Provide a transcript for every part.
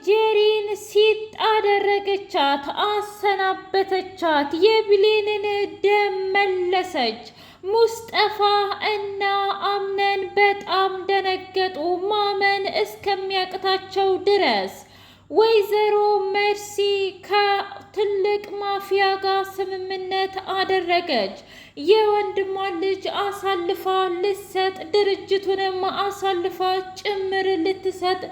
ጄሪን ሲጥ አደረገቻት፣ አሰናበተቻት፣ የብሌንን ደም መለሰች። ሙስጠፋ እና አምነን በጣም ደነገጡ፣ ማመን እስከሚያቅታቸው ድረስ። ወይዘሮ መርሲ ከትልቅ ማፊያ ጋር ስምምነት አደረገች። የወንድሟን ልጅ አሳልፋ ልትሰጥ፣ ድርጅቱንም አሳልፋ ጭምር ልትሰጥ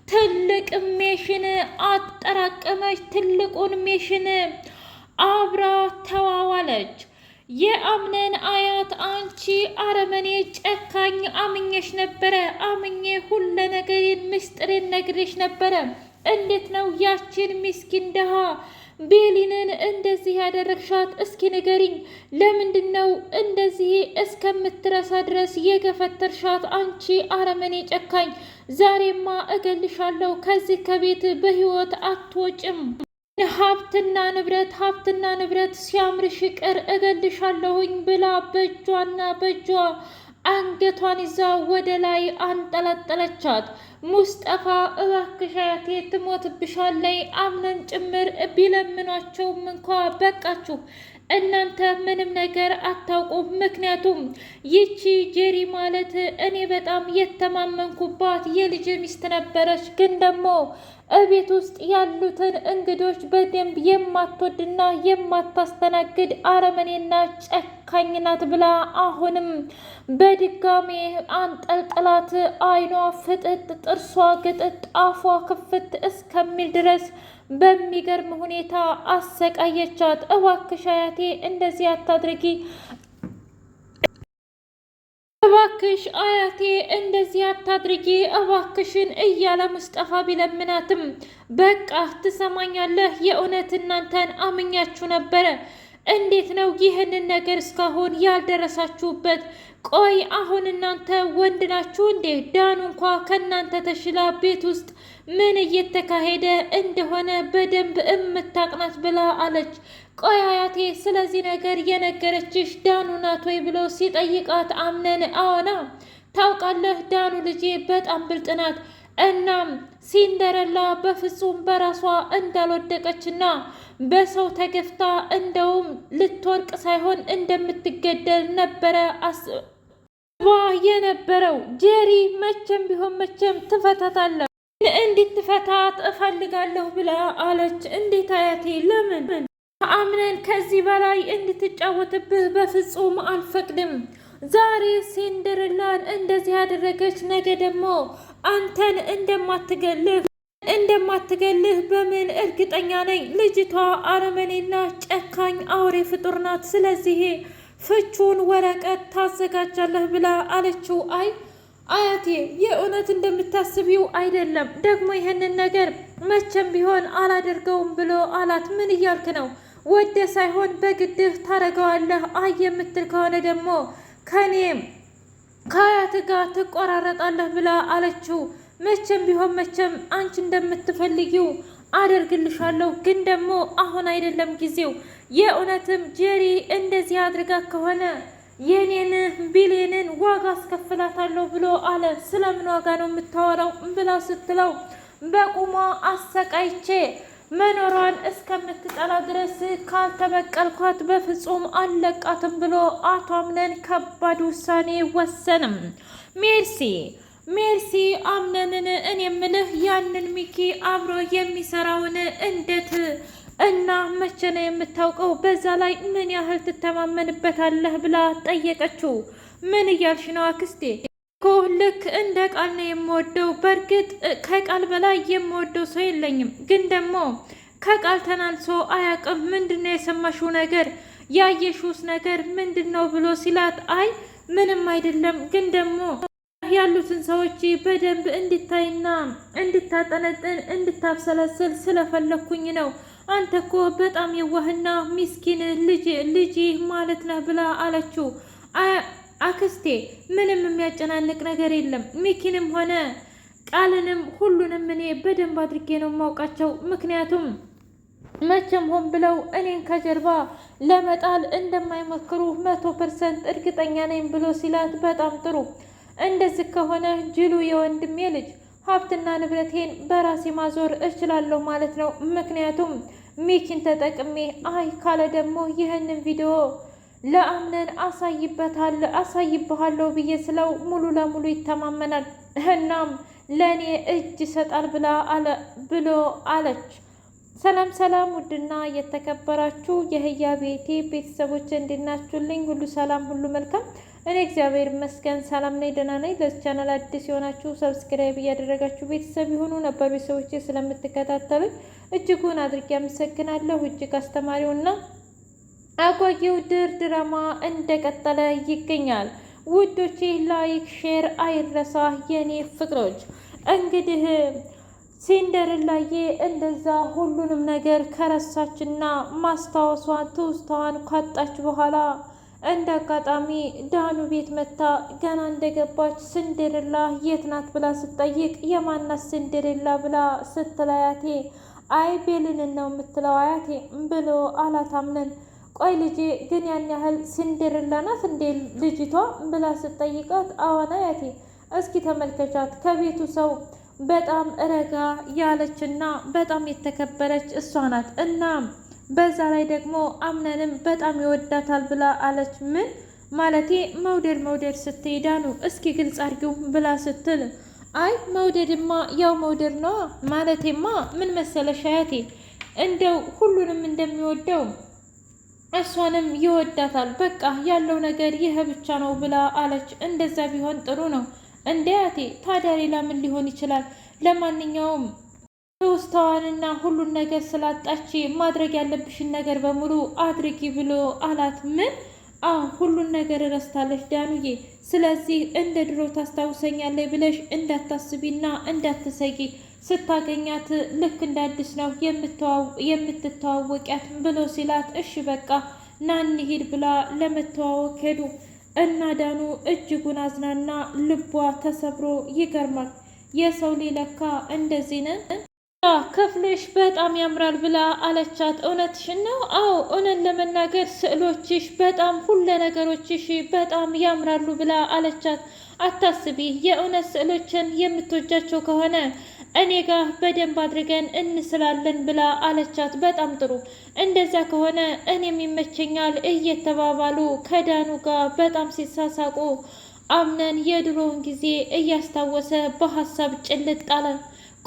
ትልቅ ሜሽን አጠራቀመች። ትልቁን ሜሽን አብራ ተዋዋለች። የአምነን አያት አንቺ አረመኔ ጨካኝ፣ አምኜሽ ነበረ፣ አምኜ ሁለ ነገሬን ምስጢሬን ነግሬሽ ነበረ። እንዴት ነው ያቺን ሚስኪን ደሃ ቤሊንን እንደዚህ ያደረግሻት? እስኪ ንገሪኝ። ለምንድን ነው እንደዚህ እስከምትረሳ ድረስ የገፈተርሻት? አንቺ አረመኔ ጨካኝ፣ ዛሬማ እገልሻለሁ። ከዚህ ከቤት በህይወት አትወጭም። ሀብትና ንብረት ሲያምርሽ ቅር እገልሻለሁኝ ብላ በእጇና በእጇ አንገቷን ይዛ ወደ ላይ አንጠለጠለቻት። ሙስጠፋ እባክሽ አያቴ ትሞትብሻለይ፣ አምነን ጭምር ቢለምኗቸውም እንኳ በቃችሁ፣ እናንተ ምንም ነገር አታውቁም። ምክንያቱም ይቺ ጄሪ ማለት እኔ በጣም የተማመንኩባት የልጅ ሚስት ነበረች፣ ግን ደግሞ እቤት ውስጥ ያሉትን እንግዶች በደንብ የማትወድና የማታስተናግድ አረመኔና ጨካኝ ናት ብላ አሁንም በድጋሜ አንጠልጥላት። አይኗ ፍጥጥ፣ ጥርሷ ግጥጥ፣ አፏ ክፍት እስከሚል ድረስ በሚገርም ሁኔታ አሰቃየቻት። እባክሽ አያቴ እንደዚህ አታድርጊ፣ እባክሽ አያቴ እንደዚህ አታድርጊ እባክሽን እያለ ሙስጠፋ ቢለምናትም በቃ ትሰማኛለህ፣ የእውነት እናንተን አምኛችሁ ነበረ። እንዴት ነው ይህንን ነገር እስካሁን ያልደረሳችሁበት? ቆይ አሁን እናንተ ወንድ ናችሁ እንዴ? ዳኑ እንኳ ከእናንተ ተሽላ ቤት ውስጥ ምን እየተካሄደ እንደሆነ በደንብ እምታቅናት ብላ አለች። ቆይ አያቴ ስለዚህ ነገር የነገረችሽ ዳኑ ናት ወይ ብሎ ሲጠይቃት አምነን አዎና፣ ታውቃለህ ዳኑ ልጄ በጣም ብልጥ ናት። እናም ሲንደረላ በፍጹም በራሷ እንዳልወደቀችና በሰው ተገፍታ እንደውም ልትወርቅ ሳይሆን እንደምትገደል ነበረ አስባ የነበረው። ጄሪ መቼም ቢሆን መቼም ትፈታታለህ፣ እንድትፈታት እፈልጋለሁ ብላ አለች። እንዴት አያቴ? ለምን? አምነን ከዚህ በላይ እንድትጫወትብህ በፍጹም አልፈቅድም። ዛሬ ሲንደረላን እንደዚህ ያደረገች ነገ ደግሞ አንተን እንደማትገልህ በምን እርግጠኛ ነኝ? ልጅቷ አረመኔና ጨካኝ አውሬ ፍጡር ናት። ስለዚህ ፍቹን ወረቀት ታዘጋጃለህ ብላ አለችው። አይ አያቴ የእውነት እንደምታስቢው አይደለም፣ ደግሞ ይህንን ነገር መቼም ቢሆን አላደርገውም ብሎ አላት። ምን እያልክ ነው? ወደ ሳይሆን በግድህ ታረገዋለህ። አይ የምትል ከሆነ ደግሞ ከኔም ከአያት ጋር ትቆራረጣለህ ብላ አለችው። መቼም ቢሆን መቼም አንቺ እንደምትፈልጊው አደርግልሻለሁ፣ ግን ደግሞ አሁን አይደለም ጊዜው። የእውነትም ጄሪ እንደዚህ አድርጋ ከሆነ የኔን ቢሌንን ዋጋ አስከፍላታለሁ ብሎ አለ። ስለምን ዋጋ ነው የምታወራው ብላ ስትለው በቁሟ አሰቃይቼ መኖሯን እስከምትጠላ ድረስ ካልተበቀልኳት በፍጹም አልለቃትም ብሎ አቶ አምነን ከባድ ውሳኔ ወሰንም። ሜርሲ አምነንን እኔ የምልህ ያንን ሚኪ አብሮ የሚሰራውን እንዴት እና መቼ ነው የምታውቀው? በዛ ላይ ምን ያህል ትተማመንበታለህ ብላ ጠየቀችው። ምን እያልሽ ነው አክስቴ? እኮ ልክ እንደ ቃል ነው የምወደው። በእርግጥ ከቃል በላይ የምወደው ሰው የለኝም፣ ግን ደግሞ ከቃል ተናንሶ አያውቅም። ምንድን ነው የሰማሽው ነገር? ያየሽውስ ነገር ምንድን ነው ብሎ ሲላት አይ ምንም አይደለም፣ ግን ደግሞ ያሉትን ሰዎች በደንብ እንድታይና እንድታጠነጥን እንድታብሰለስል ስለፈለኩኝ ነው። አንተ እኮ በጣም የዋህና ሚስኪን ልጅ ማለት ነህ ብላ አለችው። አክስቴ ምንም የሚያጨናንቅ ነገር የለም። ሚኪንም ሆነ ቃልንም ሁሉንም እኔ በደንብ አድርጌ ነው የማውቃቸው። ምክንያቱም መቼም ሆን ብለው እኔን ከጀርባ ለመጣል እንደማይሞክሩ 100% እርግጠኛ ነኝ ብሎ ሲላት በጣም ጥሩ። እንደዚህ ከሆነ ጅሉ የወንድሜ ልጅ ሀብትና ንብረቴን በራሴ ማዞር እችላለሁ ማለት ነው። ምክንያቱም ሚኪን ተጠቅሜ አይ ካለ ደግሞ ይህንን ቪዲዮ ለአምነን አሳይብሃለሁ ብዬ ስለው ሙሉ ለሙሉ ይተማመናል። እናም ለእኔ እጅ ይሰጣል ብሎ አለች። ሰላም ሰላም! ውድና የተከበራችሁ የህያ ቤቴ ቤተሰቦች እንዲናችሁልኝ ሁሉ ሰላም፣ ሁሉ መልካም። እኔ እግዚአብሔር ይመስገን ሰላም ነኝ፣ ደህና ነኝ። ለዚህ ቻናል አዲስ የሆናችሁ ሰብስክራይብ እያደረጋችሁ ቤተሰብ የሆኑ ነበር ቤተሰቦቼ ስለምትከታተሉኝ እጅጉን አድርጌ አመሰግናለሁ። እጅግ አስተማሪውና አጓጊው ድራማ እንደቀጠለ ይገኛል። ውዶቼ ላይክ ሼር አይረሳ የኔ ፍቅሮች። እንግዲህ ሲንደርላዬ እንደዛ ሁሉንም ነገር ከረሳችና ማስታወሷን ትውስታዋን ካጣች በኋላ እንደ አጋጣሚ ዳኑ ቤት መታ ገና እንደገባች ሲንደርላ የት ናት ብላ ስትጠይቅ የማናት ሲንደርላ ብላ ስትለያቴ አይ ቤልን ነው የምትለው አያቴ ብሎ አላታምነን። ቆይ ልጄ ግን ያን ያህል ሲንደርላ ናት እንዴ ልጅቷ ብላ ስትጠይቃት አዎን አያቴ፣ እስኪ ተመልከቻት ከቤቱ ሰው በጣም ረጋ ያለችና በጣም የተከበረች እሷ ናት እና በዛ ላይ ደግሞ አምነንም በጣም ይወዳታል ብላ አለች። ምን ማለቴ መውደድ ስትይ ዳኑ እስኪ ግልጽ አድርጊው ብላ ስትል አይ መውደድማ ያው መውደድ ነው ማለቴማ ምን መሰለሽ አያቴ እንደው ሁሉንም እንደሚወደው እሷንም ይወዳታል፣ በቃ ያለው ነገር ይህ ብቻ ነው ብላ አለች። እንደዛ ቢሆን ጥሩ ነው እንዴ አያቴ፣ ታዲያ ሌላ ምን ሊሆን ይችላል? ለማንኛውም ትውስታዋንና ሁሉን ነገር ስላጣች ማድረግ ያለብሽን ነገር በሙሉ አድርጊ ብሎ አላት። ምን? ሁሉን ነገር ረስታለች ዳኑዬ። ስለዚህ እንደ ድሮ ታስታውሰኛለች ብለሽ እንዳታስቢና እንዳትሰጊ፣ ስታገኛት ልክ እንደ አዲስ ነው የምትተዋወቂያት ብሎ ሲላት፣ እሺ በቃ ና እንሂድ ብላ ለመተዋወቅ ሄዱ እና ዳኑ እጅጉን አዝናና ልቧ ተሰብሮ ይገርማል። የሰው ሊለካ እንደዚህ ነን። ክፍልሽ በጣም ያምራል ብላ አለቻት። እውነትሽን ነው? አዎ እውነት ለመናገር ስዕሎችሽ በጣም ሁለ ነገሮችሽ በጣም ያምራሉ ብላ አለቻት። አታስቢ፣ የእውነት ስዕሎችን የምትወጃቸው ከሆነ እኔ ጋር በደንብ አድርገን እንስላለን ብላ አለቻት። በጣም ጥሩ፣ እንደዛ ከሆነ እኔም ይመቸኛል እየተባባሉ ከዳኑ ጋር በጣም ሲሳሳቁ አምነን የድሮውን ጊዜ እያስታወሰ በሀሳብ ጭልጥ አለ።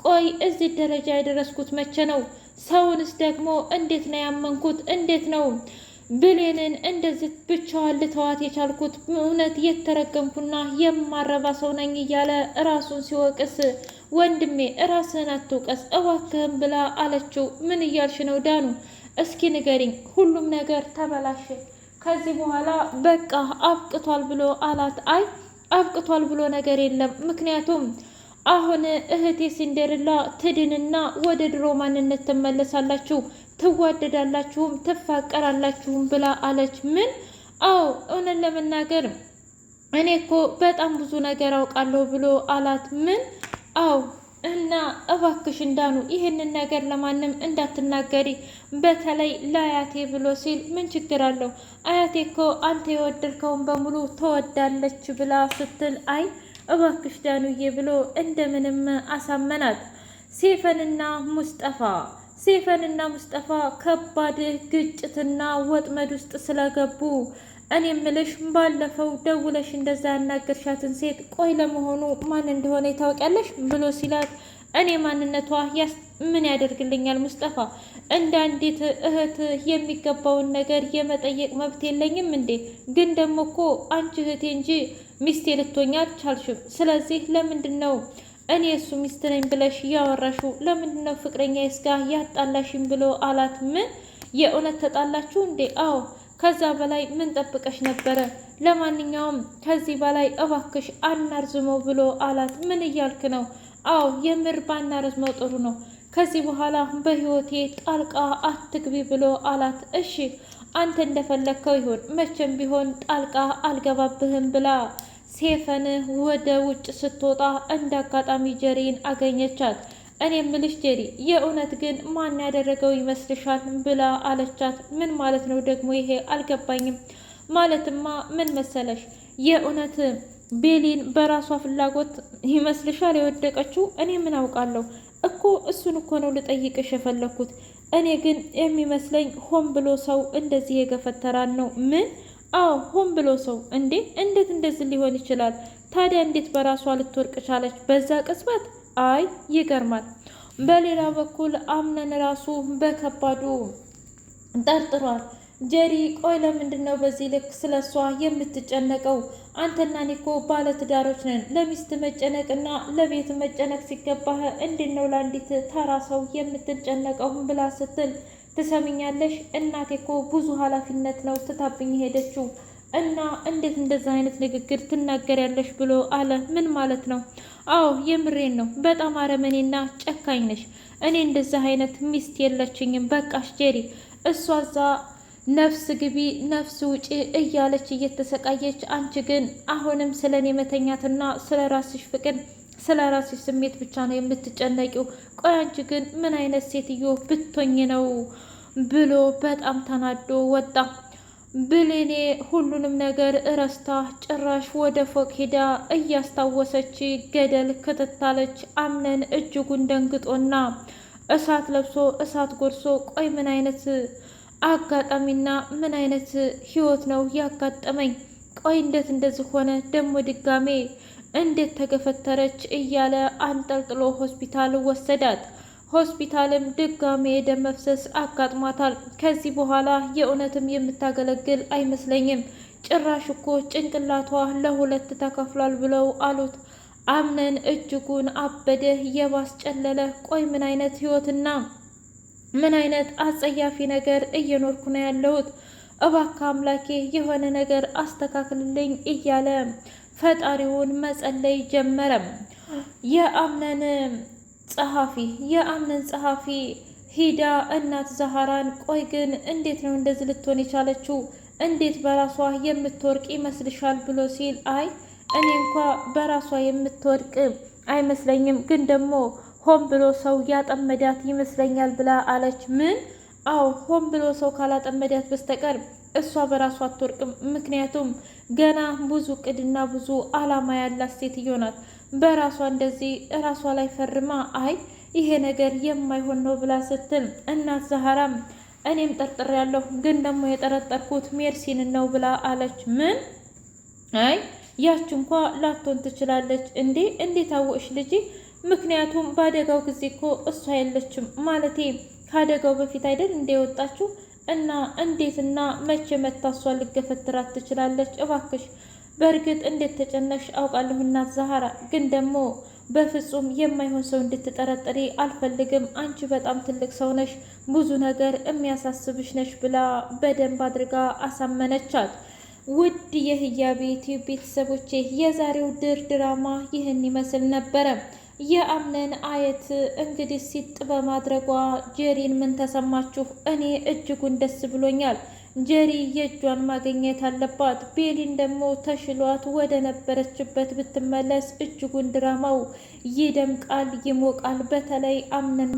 ቆይ እዚህ ደረጃ የደረስኩት መቼ ነው? ሰውንስ ደግሞ እንዴት ነው ያመንኩት? እንዴት ነው ብሌንን እንደዚህ ብቻዋን ልተዋት የቻልኩት? እውነት የተረገምኩና የማረባ ሰው ነኝ እያለ ራሱን ሲወቅስ፣ ወንድሜ ራስህን አትውቀስ እባክህን ብላ አለችው። ምን እያልሽ ነው ዳኑ? እስኪ ንገሪኝ። ሁሉም ነገር ተበላሸ፣ ከዚህ በኋላ በቃ አብቅቷል ብሎ አላት። አይ አብቅቷል ብሎ ነገር የለም፣ ምክንያቱም አሁን እህቴ ሲንደርላ ትድንና ወደ ድሮ ማንነት ትመለሳላችሁ፣ ትዋደዳላችሁም ትፋቀራላችሁም ብላ አለች። ምን? አዎ እውነት ለመናገር እኔ እኮ በጣም ብዙ ነገር አውቃለሁ ብሎ አላት። ምን? አዎ እና እባክሽ እንዳኑ ይህንን ነገር ለማንም እንዳትናገሪ፣ በተለይ ለአያቴ ብሎ ሲል ምን ችግር አለው? አያቴ እኮ አንተ የወደድከውን በሙሉ ትወዳለች ብላ ስትል አይ እባክሽ ዳኑዬ ብሎ እንደምንም አሳመናት። ሴፈንና ሙስጠፋ ከባድ ግጭትና ወጥመድ ውስጥ ስለገቡ እኔ ምልሽ ባለፈው ደውለሽ እንደዛ ያናገርሻትን ሴት ቆይ ለመሆኑ ማን እንደሆነ ታውቂያለሽ ብሎ ሲላት፣ እኔ ማንነቷ ምን ያደርግልኛል ሙስጠፋ? እንደ አንዲት እህት የሚገባውን ነገር የመጠየቅ መብት የለኝም እንዴ? ግን ደግሞ እኮ አንቺ እህቴ እንጂ ሚስቴ ልትሆኛ አልቻልሽም። ስለዚህ ለምንድን ነው እኔ እሱ ሚስት ነኝ ብለሽ እያወራሽው? ለምንድን ነው ፍቅረኛ ይስጋ ያጣላሽም ብሎ አላት። ምን የእውነት ተጣላችሁ እንዴ? አዎ ከዛ በላይ ምን ጠብቀሽ ነበረ? ለማንኛውም ከዚህ በላይ እባክሽ አናርዝመው ብሎ አላት። ምን እያልክ ነው? አዎ የምር ባናርዝመው ጥሩ ነው። ከዚህ በኋላ በህይወቴ ጣልቃ አትግቢ ብሎ አላት። እሺ አንተ እንደፈለግከው ይሁን፣ መቼም ቢሆን ጣልቃ አልገባብህም ብላ ሴፈን ወደ ውጭ ስትወጣ እንደ አጋጣሚ ጀሪን አገኘቻት። እኔ ምልሽ ጀሪ፣ የእውነት ግን ማን ያደረገው ይመስልሻል ብላ አለቻት። ምን ማለት ነው ደግሞ ይሄ? አልገባኝም። ማለትማ ምን መሰለሽ፣ የእውነት ቤሊን በራሷ ፍላጎት ይመስልሻል የወደቀችው? እኔ ምን አውቃለሁ እኮ እሱን እኮ ነው ልጠይቅሽ የፈለኩት። እኔ ግን የሚመስለኝ ሆን ብሎ ሰው እንደዚህ የገፈተራን ነው። ምን? አዎ ሆን ብሎ ሰው። እንዴ እንዴት እንደዚህ ሊሆን ይችላል? ታዲያ እንዴት በራሷ ልትወርቅ ቻለች በዛ ቅጽበት? አይ ይገርማል። በሌላ በኩል አምነን ራሱ በከባዱ ጠርጥሯል። ጀሪ ቆይ ለምንድን ነው በዚህ ልክ ስለ እሷ የምትጨነቀው? አንተና እኔ እኮ ባለትዳሮች ነን። ለሚስት መጨነቅና ለቤት መጨነቅ ሲገባህ እንዴት ነው ለአንዲት ተራ ሰው የምትጨነቀው? ብላ ስትል ትሰምኛለሽ? እናቴ እኮ ብዙ ኃላፊነት ነው ትታብኝ ሄደችው እና እንዴት እንደዛ አይነት ንግግር ትናገሪያለሽ? ብሎ አለ። ምን ማለት ነው? አዎ የምሬን ነው። በጣም አረመኔና ጨካኝ ነሽ። እኔ እንደዛ አይነት ሚስት የለችኝም። በቃሽ ጀሪ። እሷ እዛ ነፍስ ግቢ ነፍስ ውጪ እያለች እየተሰቃየች፣ አንቺ ግን አሁንም ስለ እኔ መተኛትና ስለ ራስሽ ፍቅር ስለ ራስሽ ስሜት ብቻ ነው የምትጨነቂው። ቆይ አንቺ ግን ምን አይነት ሴትዮ ብትሆኝ ነው? ብሎ በጣም ተናዶ ወጣ። ብሌኔ ሁሉንም ነገር እረስታ ጭራሽ ወደ ፎቅ ሄዳ እያስታወሰች ገደል ክትታለች። አምነን እጅጉን ደንግጦና እሳት ለብሶ እሳት ጎርሶ ቆይ ምን አይነት አጋጣሚና ምን አይነት ህይወት ነው ያጋጠመኝ? ቆይ እንዴት እንደዚህ ሆነ ደግሞ ድጋሜ እንዴት ተገፈተረች? እያለ አንጠልጥሎ ሆስፒታል ወሰዳት። ሆስፒታልም ድጋሜ የደም መፍሰስ አጋጥሟታል። ከዚህ በኋላ የእውነትም የምታገለግል አይመስለኝም። ጭራሽ እኮ ጭንቅላቷ ለሁለት ተከፍሏል ብለው አሉት። አምነን እጅጉን አበደ፣ የባስ ጨለለ። ቆይ ምን አይነት ህይወትና ምን አይነት አጸያፊ ነገር እየኖርኩ ነው ያለሁት? እባክህ አምላኬ የሆነ ነገር አስተካክልልኝ እያለ ፈጣሪውን መጸለይ ጀመረም። የአምነን ጸሐፊ ሂዳ እናት ዛህራን ቆይ ግን እንዴት ነው እንደዚህ ልትሆን የቻለችው? እንዴት በራሷ የምትወርቅ ይመስልሻል? ብሎ ሲል አይ እኔ እንኳ በራሷ የምትወድቅ አይመስለኝም፣ ግን ደግሞ ሆን ብሎ ሰው ያጠመዳት ይመስለኛል ብላ አለች። ምን? አዎ ሆን ብሎ ሰው ካላጠመዳት በስተቀር እሷ በራሷ አትወርቅም። ምክንያቱም ገና ብዙ እቅድና ብዙ አላማ ያላት ሴትዮ ናት። በራሷ እንደዚህ ራሷ ላይ ፈርማ አይ ይሄ ነገር የማይሆን ነው ብላ ስትል እናት ዛህራም እኔም ጠርጥሬያለሁ፣ ግን ደግሞ የጠረጠርኩት ሜርሲን ነው ብላ አለች። ምን? አይ ያች እንኳ ላትሆን ትችላለች። እንዴት አወቅሽ ልጄ? ምክንያቱም በአደጋው ጊዜ እኮ እሷ የለችም፣ ማለቴ ከአደጋው በፊት አይደል እንደወጣችው እና እንዴትና መቼ መታ እሷ ልገፈትራት ትችላለች? እባክሽ በእርግጥ እንዴት ተጨነሽ አውቃለሁ እናት ዛህራ፣ ግን ደግሞ በፍጹም የማይሆን ሰው እንድትጠረጥሪ አልፈልግም። አንቺ በጣም ትልቅ ሰው ነሽ፣ ብዙ ነገር የሚያሳስብሽ ነሽ ብላ በደንብ አድርጋ አሳመነቻት። ውድ የህያቤ ዩቲዩብ ቤተሰቦቼ የዛሬው ድራማ ይህን ይመስል ነበረ። የአምነን አየት እንግዲህ ሲጥ በማድረጓ ጀሪን ምን ተሰማችሁ? እኔ እጅጉን ደስ ብሎኛል። ጀሪ የእጇን ማግኘት አለባት። ቤሊን ደግሞ ተሽሏት ወደ ነበረችበት ብትመለስ እጅጉን ድራማው ይደምቃል፣ ይሞቃል። በተለይ አምነን